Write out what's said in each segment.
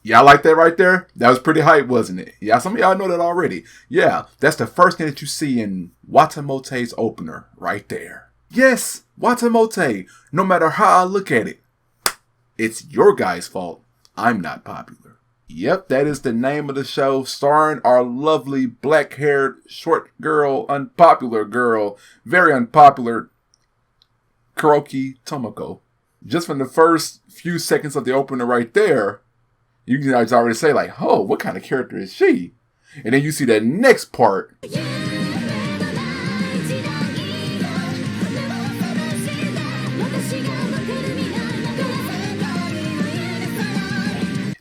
Y'all like that right there? That was pretty hype, wasn't it? Yeah, some of y'all know that already. Yeah, that's the first thing that you see in WATAMOTE's opener right there. Yes, WATAMOTE. No matter how I look at it, it's your guys' fault I'm not popular. Yep, that is the name of the show, starring our lovely black-haired, short girl, unpopular girl, very unpopular Karaoke Tomoko. Just from the first few seconds of the opener right there, you can already say like, oh, what kind of character is she? And then you see that next part.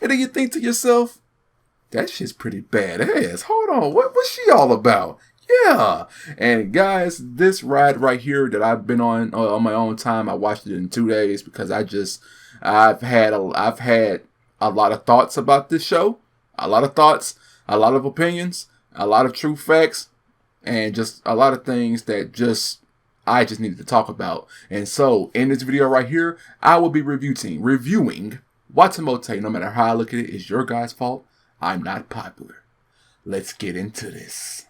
And then you think to yourself, that shit's pretty badass. Hold on, what's she all about? Yeah. And guys, this ride right here that I've been on my own time, I watched it in 2 days because I've had a lot of thoughts about this show. A lot of thoughts, a lot of opinions, a lot of true facts, and just a lot of things that I just needed to talk about. And so in this video right here, I will be reviewing WATAMOTE. No matter how I look at it, it's your guys' fault I'm not popular. Let's get into this.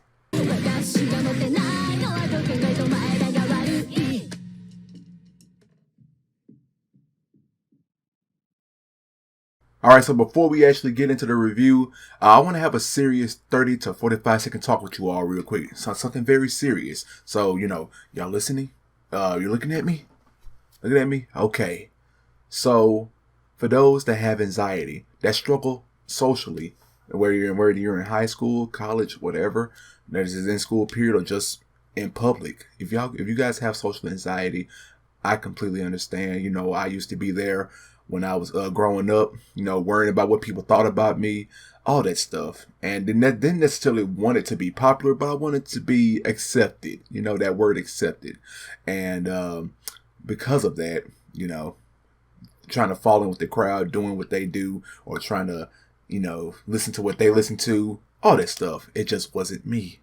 Alright, so before we actually get into the review, I want to have a serious 30 to 45 second talk with you all real quick. So something very serious. So, y'all listening? You're looking at me? Looking at me? Okay. So, for those that have anxiety, that struggle socially, whether you're in high school, college, whatever, that is in school period or just in public, if you guys have social anxiety, I completely understand. I used to be there when I was growing up, worrying about what people thought about me, all that stuff. And didn't necessarily want it to be popular, but I wanted to be accepted, that word accepted. And because of that, trying to fall in with the crowd, doing what they do, or trying to, listen to what they listen to, all that stuff. It just wasn't me.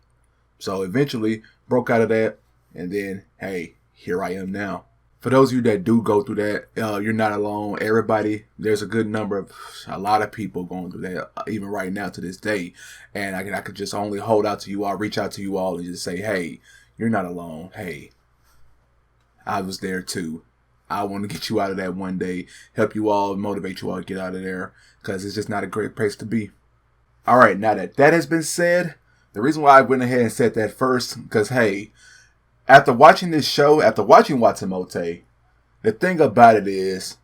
So eventually broke out of that. And then, hey, here I am now. For those of you that do go through that, you're not alone. Everybody, there's a lot of people going through that, even right now to this day. And I could just only hold out to you all, reach out to you all and just say, hey, you're not alone. Hey, I was there too. I want to get you out of that one day, help you all, motivate you all to get out of there, because it's just not a great place to be. All right, now that has been said, the reason why I went ahead and said that first, because, hey, after watching this show, after watching WATAMOTE, the thing about it is,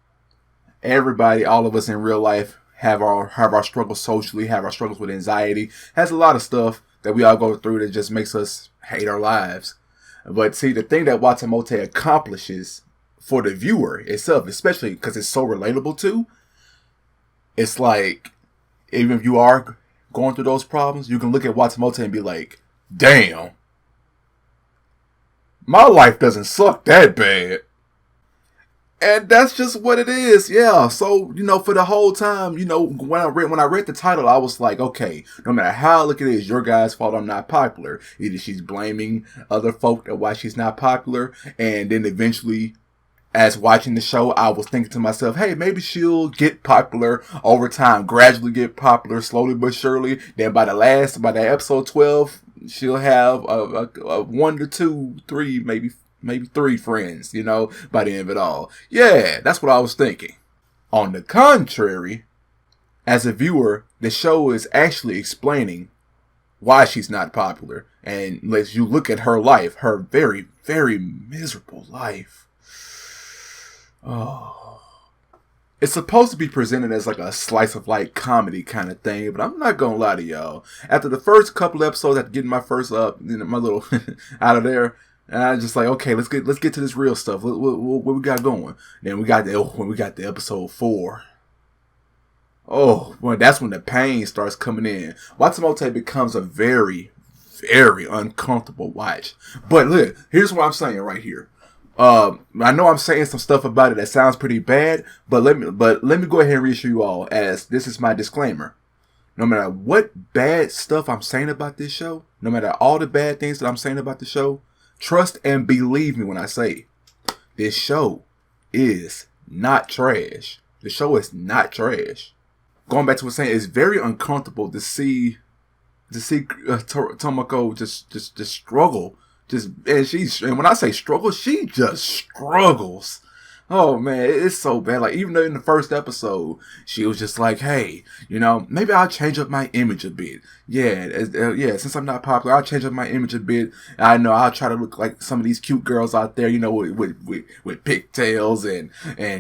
everybody, all of us in real life, have our struggles socially, have our struggles with anxiety, has a lot of stuff that we all go through that just makes us hate our lives. But see, the thing that WATAMOTE accomplishes for the viewer itself, especially because it's so relatable to, it's like, even if you are going through those problems, you can look at WATAMOTE and be like, damn, my life doesn't suck that bad. And that's just what it is. Yeah. So, for the whole time, when I read the title, I was like, okay, no matter how I look at it, it's your guys' fault I'm not popular. Either she's blaming other folk at why she's not popular, and then eventually, as watching the show, I was thinking to myself, hey, maybe she'll get popular over time, gradually get popular, slowly but surely. Then by that episode 12, she'll have a 1 to 2, 3, maybe 3 friends, by the end of it all. Yeah, that's what I was thinking. On the contrary, as a viewer, the show is actually explaining why she's not popular. And lets you look at her life, her very, very miserable life. Oh, it's supposed to be presented as like a slice of life comedy kind of thing, but I'm not gonna lie to y'all. After the first couple episodes, after getting my first my little out of there, and I was just like, okay, let's get to this real stuff. What we got going? Then when we got the episode 4. Oh, well, that's when the pain starts coming in. WATAMOTE becomes a very, very uncomfortable watch. But look, here's what I'm saying right here. I know I'm saying some stuff about it that sounds pretty bad, but let me go ahead and reassure you all, as this is my disclaimer. No matter what bad stuff I'm saying about this show, no matter all the bad things that I'm saying about the show, trust and believe me when I say this show is not trash. The show is not trash. going back to what I'm saying, it's very uncomfortable to see Tomoko just struggle. And when I say struggle, she just struggles. Oh man, it's so bad. Like, even though in the first episode, she was just like, "Hey, maybe I'll change up my image a bit. Yeah, since I'm not popular, I'll change up my image a bit. I know I'll try to look like some of these cute girls out there, with pigtails and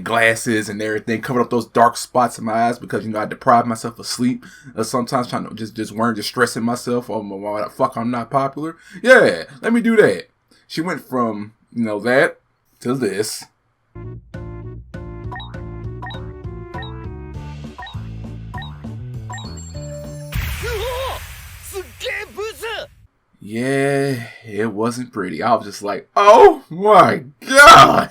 glasses and everything, cover up those dark spots in my eyes because I deprive myself of sleep. Sometimes trying to just stressing myself. Oh, why the fuck I'm not popular? Yeah, let me do that." She went from that to this. Yeah, it wasn't pretty. I was just like, oh my god.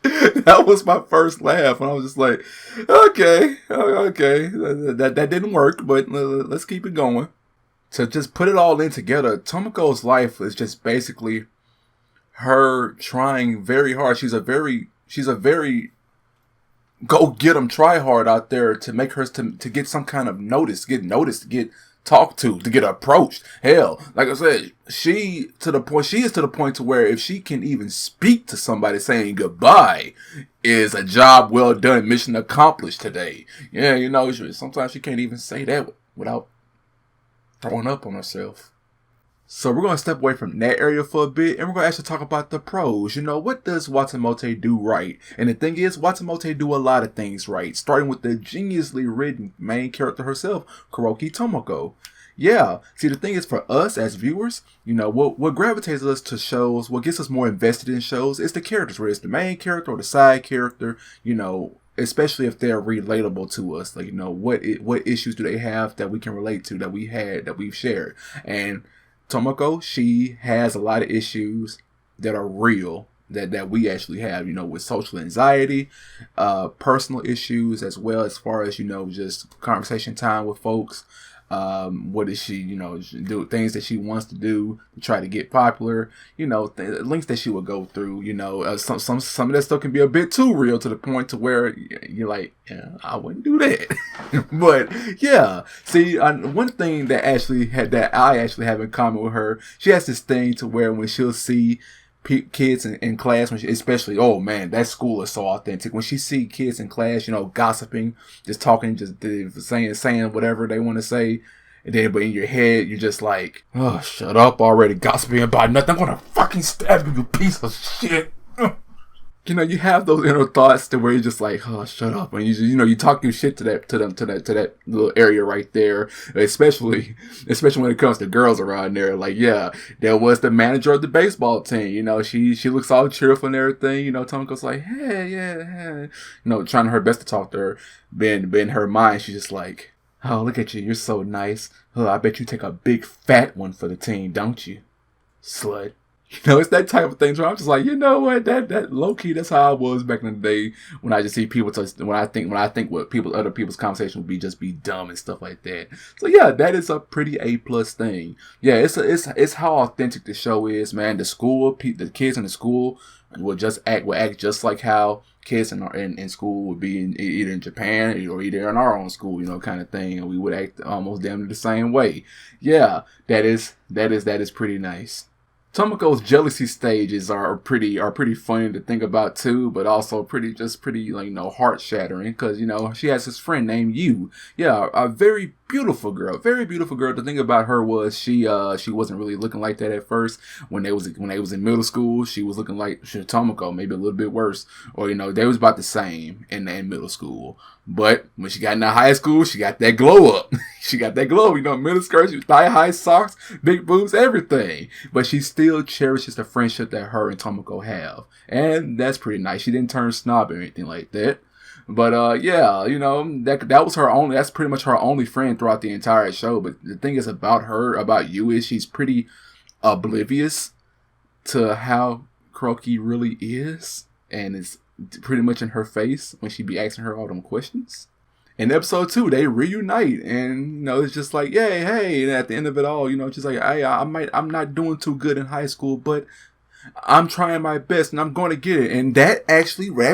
That was my first laugh, and I was just like, okay, that didn't work, but let's keep it going. To just put it all in together, Tomoko's life is just basically her trying very hard. She's a very go get 'em, try hard out there to make her to get some kind of notice, get talked to get approached. Hell, like I said, she is to the point to where if she can even speak to somebody saying goodbye is a job well done, mission accomplished today. Yeah, sometimes she can't even say that without throwing up on herself. So we're going to step away from that area for a bit, and we're going to actually talk about the pros. What does WATAMOTE do right? And the thing is, WATAMOTE do a lot of things right, starting with the geniusly written main character herself, Karaoke Tomoko. Yeah, see, the thing is, for us as viewers, what gravitates us to shows, what gets us more invested in shows, is the characters, whether it's the main character or the side character, especially if they're relatable to us. Like, what issues do they have that we can relate to, that we've shared. And Tomoko, she has a lot of issues that are real, that we actually have, with social anxiety, personal issues, as well as far as, just conversation time with folks. What does she, do things that she wants to do to try to get popular, links that she would go through, some of that stuff can be a bit too real to the point to where you're like, yeah, I wouldn't do that. But yeah, see, one thing that I actually have in common with her, she has this thing to where when she'll see kids in class, especially, oh man, that school is so authentic. When she see kids in class, gossiping, just talking, just saying whatever they want to say, and then but in your head you're just like, oh, shut up already, gossiping about nothing. I'm gonna fucking stab you, you piece of shit. You have those inner thoughts to where you're just like, oh, shut up, and you talk your shit to that little area right there, especially when it comes to girls around there. Like, yeah, there was the manager of the baseball team. She looks all cheerful and everything. Tomoko's like, hey, yeah, hey. Trying her best to talk to her, but in her mind, she's just like, oh, look at you, you're so nice. Oh, I bet you take a big fat one for the team, don't you, slut? It's that type of thing. So I'm just like, what? That low key, that's how I was back in the day when I just see people when I think what other people's conversation would be dumb and stuff like that. So yeah, that is a pretty A+ thing. Yeah, it's how authentic the show is, man. The kids in the school will act just like how kids in school would be either in Japan or either in our own school, kind of thing, and we would act almost damn near the same way. Yeah, that is pretty nice. Tomoko's jealousy stages are pretty funny to think about too, but also pretty heart shattering because she has this friend named Yu. Yeah, a very beautiful girl. To think about her was she wasn't really looking like that at first. When they was in middle school, she was looking like Tomoko, maybe a little bit worse, or they was about the same in middle school. But when she got into high school, she got that glow up. She got that glow, middle skirt, thigh-high socks, big boobs, everything. But she still cherishes the friendship that her and Tomoko have. And that's pretty nice. She didn't turn snob or anything like that. But yeah, that was that's pretty much her only friend throughout the entire show. But the thing is about you is she's pretty oblivious to how Karaoke really is. And it's pretty much in her face when she be asking her all them questions. In episode 2, they reunite, and it's just like, yay, hey, and at the end of it all, just like, I'm not doing too good in high school, but I'm trying my best and I'm going to get it. And that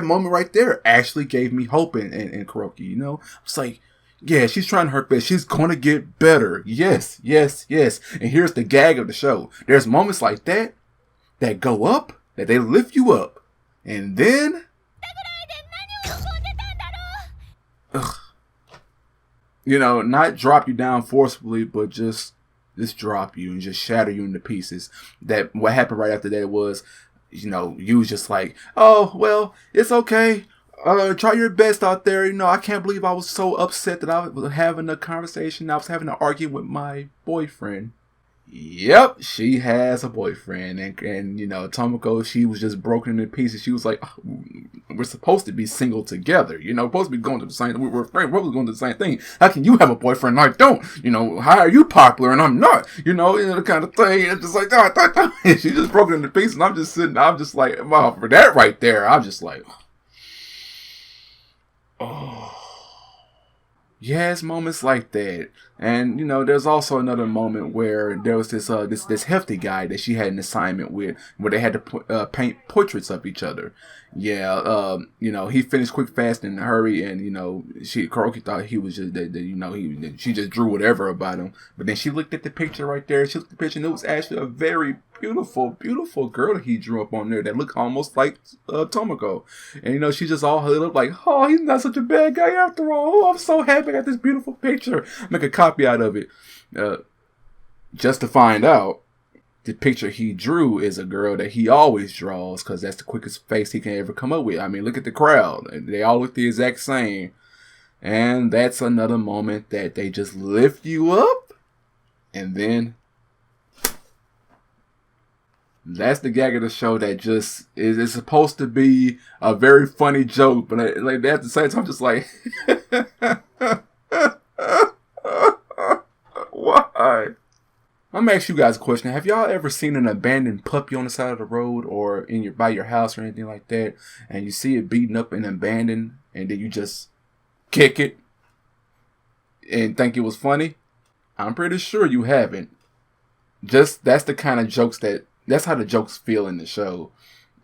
moment right there actually gave me hope in Karaoke, you know? It's like, yeah, she's trying her best. She's going to get better. Yes, yes, yes. And here's the gag of the show. There's moments like that go up, that they lift you up. And then, ugh, you know, not drop you down forcibly, but just drop you and just shatter you into pieces. That what happened right after that was, you know, you was just like, oh, well, it's okay. Try your best out there. You know, I can't believe I was so upset that I was having a conversation. I was having an argument with my boyfriend. Yep, she has a boyfriend, and you know, Tomoko, she was just broken into pieces. She was like, oh, we're supposed to be single together, you know, supposed to be going to the same. We're friends. We're going to the same thing. How can you have a boyfriend and I don't? You know, how are you popular and I'm not? You know, the kind of thing. It's just like and she just broke into pieces. And I'm just sitting. I'm just like, wow, for that right there, I'm just like, oh. Yes, moments like that. And, you know, there's also another moment where there was this hefty guy that she had an assignment with, where they had to paint portraits of each other. Yeah, you know, he finished quick, fast, in a hurry, and, you know, Karaoke thought he was just, you know, she just drew whatever about him. But then she looked at the picture right there, she looked at the picture, and it was actually a very beautiful, beautiful girl that he drew up on there that looked almost like Tomoko. And, you know, she just all lit up like, oh, he's not such a bad guy after all. Oh, I'm so happy I got this beautiful picture. Make a copy out of it. Just to find out, the picture he drew is a girl that he always draws because that's the quickest face he can ever come up with. I mean, look at the crowd. They all look the exact same. And that's another moment that they just lift you up. And then that's the gag of the show that just is supposed to be a very funny joke. But like at the same time, I'm just like, why? I'm gonna ask you guys a question. Have y'all ever seen an abandoned puppy on the side of the road or by your house or anything like that, and you see it beaten up and abandoned, and then you just kick it and think it was funny? I'm pretty sure you haven't. Just that's the kind of jokes that's how the jokes feel in the show.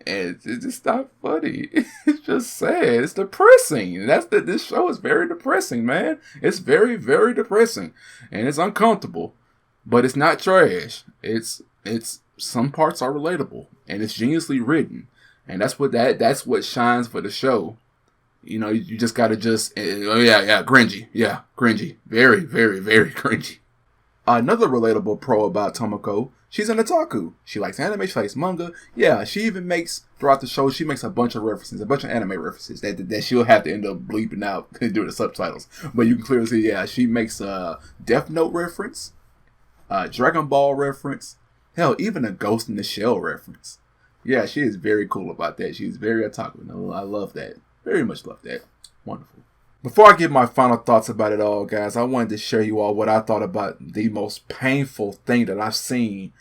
And it's just not funny. It's just sad. It's depressing. This show is very depressing, man. It's very, very depressing, and it's uncomfortable. But it's not trash. It's some parts are relatable, and it's geniusly written, and that's what shines for the show. You know, you just gotta cringy, very, very, very cringy. Another relatable pro about Tomoko, she's an otaku. She likes anime, she likes manga. Yeah, she even makes, throughout the show, she makes a bunch of references, a bunch of anime references that she'll have to end up bleeping out during the subtitles. But you can clearly see, yeah, she makes a Death Note reference, Dragon Ball reference, hell, even a Ghost in the Shell reference. Yeah, she is very cool about that. She's very otaku. I love that. Very much love that. Wonderful. Before I give my final thoughts about it all, guys, I wanted to share you all what I thought about the most painful thing that I've seen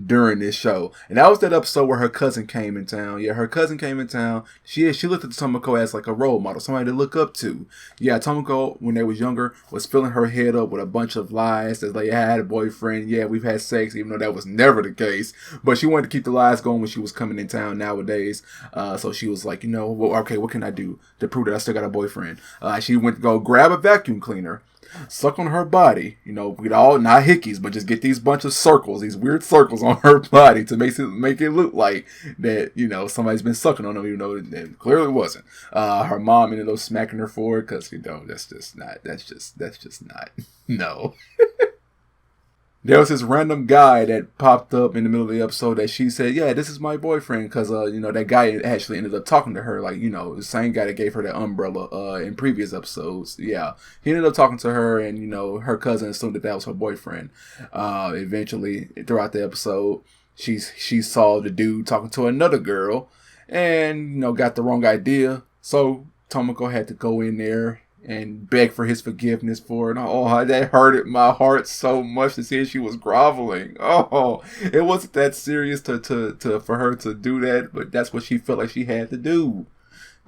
during this show. And that was that episode where her cousin came in town. Yeah, her cousin came in town. She looked at Tomoko as like a role model, somebody to look up to. Yeah, Tomoko, when they was younger, was filling her head up with a bunch of lies. That like, I had a boyfriend. Yeah, we've had sex, even though that was never the case. But she wanted to keep the lies going when she was coming in town nowadays. So she was like, you know, well, okay, what can I do to prove that I still got a boyfriend? She went to go grab a vacuum cleaner, suck on her body, you know, with all, not hickeys, but just get these bunch of circles, these weird circles on her body to make it look like that, you know, somebody's been sucking on them, even though it clearly wasn't. Her mom ended up smacking her for it because, you know, that's just not, no. There was this random guy that popped up in the middle of the episode that she said, yeah, this is my boyfriend, because, you know, that guy actually ended up talking to her, like, you know, the same guy that gave her that umbrella in previous episodes. Yeah, he ended up talking to her, and, you know, her cousin assumed that was her boyfriend. Eventually, throughout the episode, she saw the dude talking to another girl and, you know, got the wrong idea. So Tomoko had to go in there and beg for his forgiveness for it. Oh, that hurted my heart so much to see she was groveling. Oh, it wasn't that serious to for her to do that, but that's what she felt like she had to do.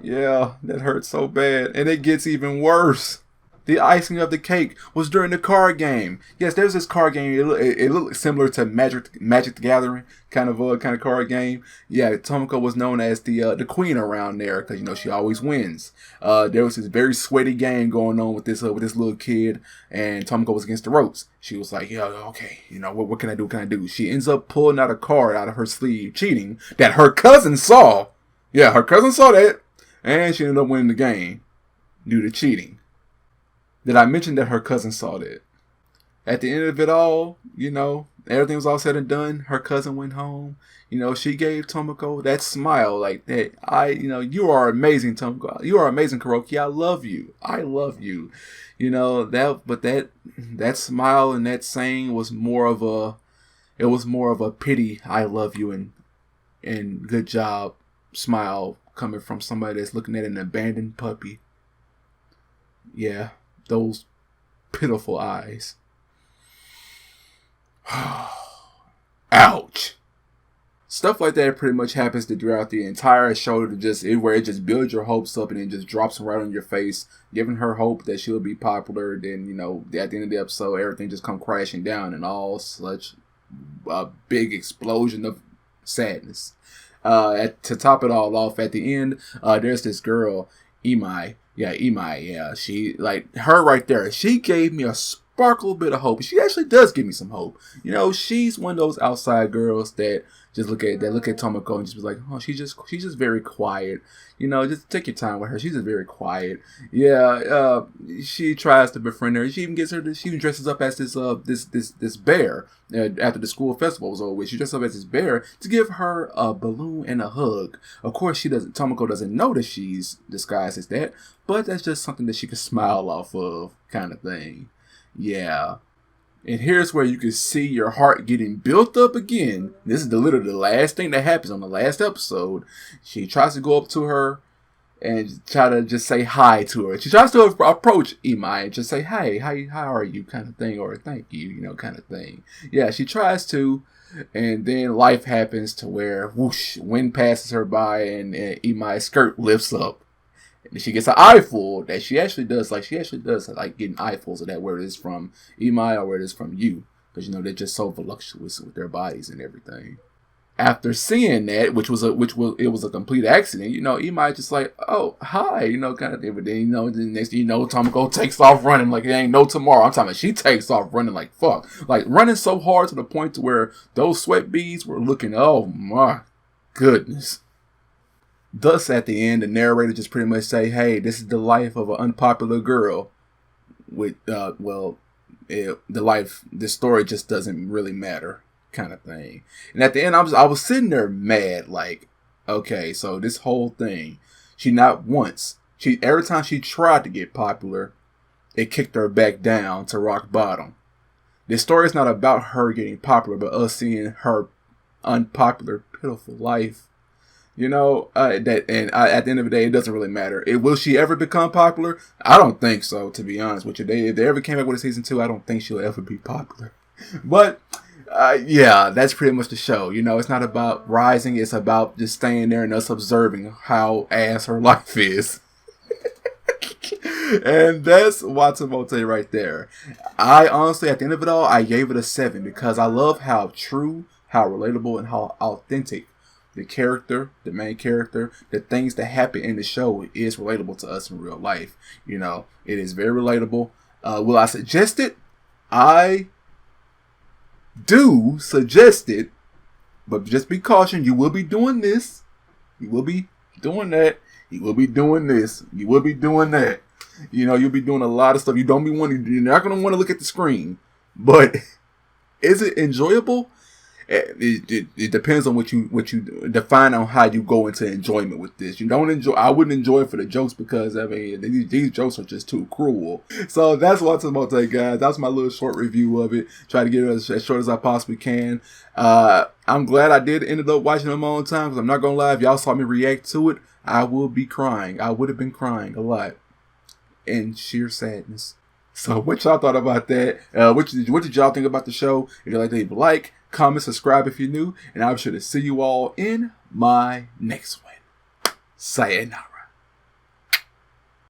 Yeah, that hurt so bad. And it gets even worse. The icing of the cake was during the card game. Yes, there's this card game. It looked similar to Magic the Gathering kind of card game. Yeah, Tomoko was known as the queen around there because she always wins. There was this very sweaty game going on with this little kid, and Tomoko was against the ropes. She was like, yeah, okay, what can I do? What can I do? She ends up pulling out a card out of her sleeve, cheating, that her cousin saw. Yeah, her cousin saw that, and she ended up winning the game due to cheating. Did I mention that her cousin saw that? At the end of it all, everything was all said and done. Her cousin went home. She gave Tomoko that smile like that. You are amazing, Tomoko. You are amazing, Karaoke. I love you. I love you. That smile and that saying was more of a pity, I love you and good job smile coming from somebody that's looking at an abandoned puppy. Yeah. Those pitiful eyes. Ouch. Stuff like that pretty much happens throughout the entire show where it just builds your hopes up and it just drops them right on your face, giving her hope that she'll be popular. Then, at the end of the episode, everything just come crashing down and all such a big explosion of sadness. To top it all off, at the end, there's this girl, Imai. Yeah, Imai, yeah. She, her right there, she gave me a sparkle bit of hope. She actually does give me some hope. She's one of those outside girls that just look at Tomoko and just be like, oh, she's just very quiet. Just take your time with her. She's just very quiet. Yeah, she tries to befriend her. She even dresses up as this bear after the school festival was over with. She dresses up as this bear to give her a balloon and a hug. Of course, Tomoko doesn't know that she's disguised as that, but that's just something that she can smile off of, kind of thing. Yeah. And here's where you can see your heart getting built up again. This is literally the last thing that happens on the last episode. She tries to go up to her and try to just say hi to her. She tries to approach Imai and just say, hey, how are you, kind of thing, or thank you, kind of thing. Yeah, she tries to, and then life happens to where, whoosh, wind passes her by and Imai's skirt lifts up. And she gets an eyeful that she actually does like getting eyefuls of that, where it is from Imai or where it is from you, because they're just so voluptuous with their bodies and everything. After seeing that, it was a complete accident, Imai just like, oh, hi, kind of thing. But then, the next thing Tomoko takes off running like it ain't no tomorrow. I'm talking about she takes off running like fuck, like running so hard to the point to where those sweat beads were looking, oh my goodness. Thus, at the end, the narrator just pretty much say, hey, this is the life of an unpopular girl. With, this story just doesn't really matter, kind of thing. And at the end, I was sitting there mad, like, okay, so this whole thing, every time she tried to get popular, it kicked her back down to rock bottom. This story is not about her getting popular, but us seeing her unpopular, pitiful life. At the end of the day, it doesn't really matter. Will she ever become popular? I don't think so, to be honest with you. If they ever came back with a season 2, I don't think she'll ever be popular. But, yeah, that's pretty much the show. It's not about rising. It's about just staying there and us observing how ass her life is. And that's WATAMOTE right there. I honestly, at the end of it all, I gave it a 7 because I love how true, how relatable, and how authentic the main character, the things that happen in the show is relatable to us in real life. It is very relatable. Will I suggest it? I do suggest it, but just be cautioned. You will be doing this. You will be doing that. You will be doing this. You will be doing that. You'll be doing a lot of stuff. You're not going to want to look at the screen, but is it enjoyable? It depends on what you define on how you go into enjoyment with this. I wouldn't enjoy it for the jokes because these jokes are just too cruel. So that's WATAMOTE, guys. That's my little short review of it. Try to get it as short as I possibly can. I'm glad I did ended up watching it on my own time, because I'm not gonna lie, if y'all saw me react to it, I will be crying. I would have been crying a lot in sheer sadness. So what y'all thought about that? What did y'all think about the show? If you like, comment, subscribe if you're new, and I'll be sure to see you all in my next one. Sayonara.